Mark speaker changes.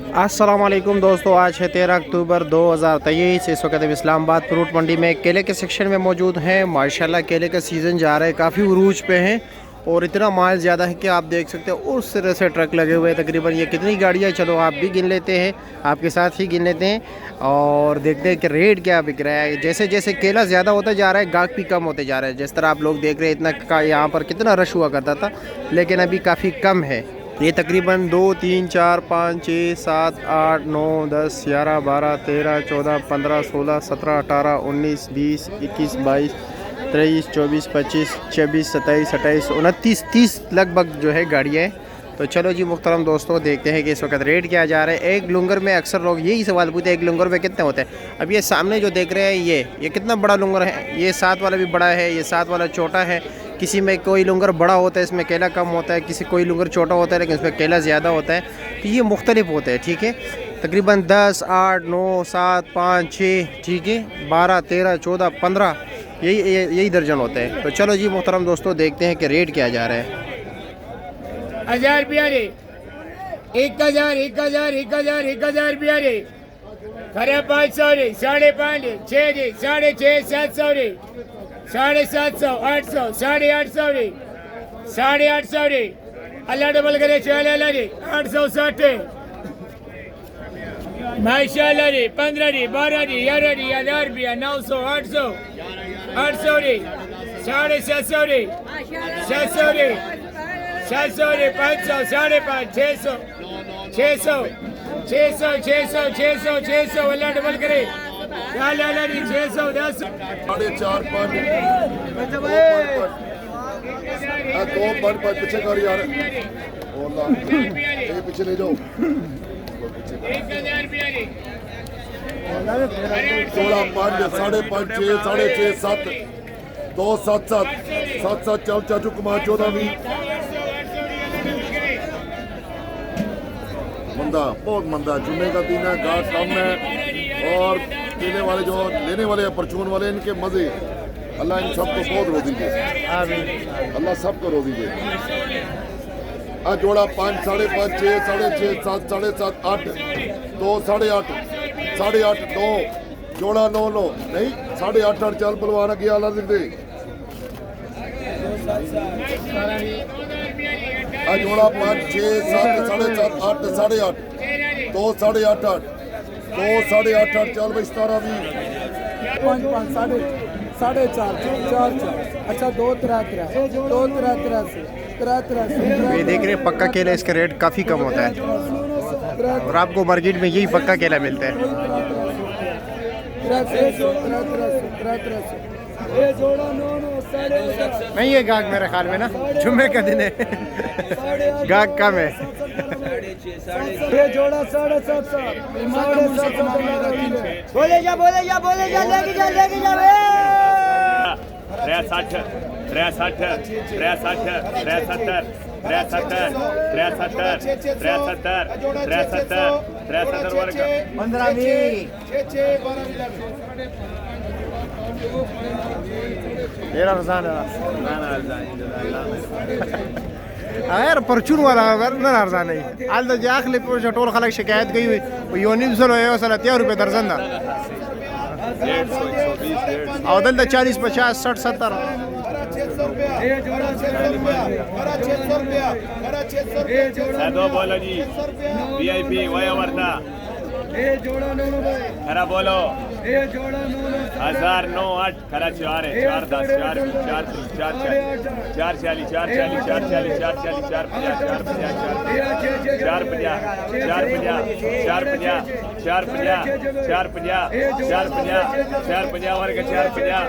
Speaker 1: अस्सलाम वालेकुम दोस्तों, आज है 13 अक्टूबर 2023। इस वक्त हम इस्लामाबाद फ्रूट मंडी में केले के सेक्शन में मौजूद हैं। माशाल्लाह केले का सीज़न जा रहा है, काफ़ी उरूज पे हैं और इतना माल ज़्यादा है कि आप देख सकते हो उस तरह से ट्रक लगे हुए हैं। तकरीबन ये कितनी गाड़ियाँ, चलो आप भी गिन लेते हैं, आपके साथ ही गिन लेते हैं और देखते हैं कि रेट क्या बिक रहा है। जैसे जैसे केला ज़्यादा होता जा रहा है, गाहक भी कम होते जा रहा है। जिस तरह आप लोग देख रहे हैं, इतना यहाँ पर कितना रश हुआ करता था, लेकिन अभी काफ़ी कम है। ये तकरीबन 2, 3, 4, 5, 6, 7, 8, 9, 10, 11, 12, 13, 14, 15, 16, 17, 18, 19, 20, 21, 22, 23, 24, 25, 26, 27, 28, 29, 30 लगभग जो है गाड़ियाँ हैं। तो चलो जी मुहतरम दोस्तों, देखते हैं कि इस वक्त रेट क्या जा रहा है। एक लुंगर में अक्सर लोग यही सवाल पूछते हैं, एक लुंगर में कितने होते हैं। अब ये सामने जो देख रहे हैं, ये कितना बड़ा लुंगर है। ये 7 वाला भी बड़ा है, ये 7 वाला छोटा है। किसी में कोई लुंगर बड़ा होता है, इसमें केला कम होता है, किसी कोई लुंगर छोटा होता है लेकिन इसमें केला ज़्यादा होता है। तो ये मुख्तलिफ होते हैं, ठीक है। तकरीबन 10, 8, 9, 7, 5, 6, ठीक है, 12, 13, 14, 15 यही दर्जन होते हैं। तो चलो जी मुहतरम दोस्तों, देखते हैं कि रेट क्या जा रहा है।
Speaker 2: 1000 रुपया रे, 1000, 1000, 1000, 1000 रुपया रे, खरे 500 रे, 5.5 रे, 6 रे, 6.5, 700 रे, 750, 800, 850 रे, 850 रे, अल्लाह डबल करे 4 रे, 860 माशाल्लाह रे, 15 रे, 12 रे, 11 रे, 1000 रुपया, 900, 800, 800 रे, 750 रे, 700 रे, 700 रे, 500, 550, 600, 600, 600, 600, 600, 600, अल्लाह डबल करे 600, 10,
Speaker 3: 4.5 दो पॉइंट पीछे कर यार, पीछे ले जाओ।
Speaker 2: 1000 रुपया रे,
Speaker 3: 16, 5, 5.5, 6, 6.5, 7, 2, 7, 7, 7, चल चाचू कुमार 14, 20 मंदा, बहुत मंदा। जुम्मे का दिन है, गाहक कम है और केले वाले जो लेने वाले हैं, परचून वाले, इनके मजे। अल्लाह इन सबको बहुत रोज़ी दे, अल्लाह सबको रोज़ी दे। आज जोड़ा 5, 5.5, 6, 6.5, 7, 7.5, 8, 2, 8.5, 8.5, 2 जोड़ा 9, 9 नहीं 8.5, 8 चल पलवाना गया अल्लाह दे। आज जोड़ा 5, 6, 7, 7.5, 8, 8.5, 2, 8.5, 2, 8.5 चल भाई 17, 20
Speaker 4: 5, 5, 4.5, 4, अच्छा 2, 3, 2, 3, 3,
Speaker 1: ये देख रहे हैं पक्का केला, इसका रेट काफ़ी कम होता है और आपको मार्केट में यही पक्का केला मिलता है। नहीं है गाहक मेरे ख्याल में ना, जुम्मे का दिन है, गाहक कम है।
Speaker 4: ये जोड़ा 750,
Speaker 2: बोले जा लेके जा
Speaker 5: 63, 63, 63, 63, 63, 63 वर्ग
Speaker 1: 15, 20 यार परचून वाला ना अर्जान है। आज तो जाखले पर टोल खलक शिकायत गई हुई योनी सल होए सल 13 रुपए दर्जन दा
Speaker 5: 120,
Speaker 1: अवदल दा 40, 50, 60, 70
Speaker 5: दो बोलो जी, VIP वया वर्धा खरा बोलो 1009, 8 खरा 4 है, 4, 10, 4, 4, 4, 4, 40, 4, 40, 4, 40, 4, 40, 4, 50, 4, 50, 4, 50, 4, 50, 4, 50, 4, 50, 4, 50, 4, 50, 4, 50 वर्ग 4, 50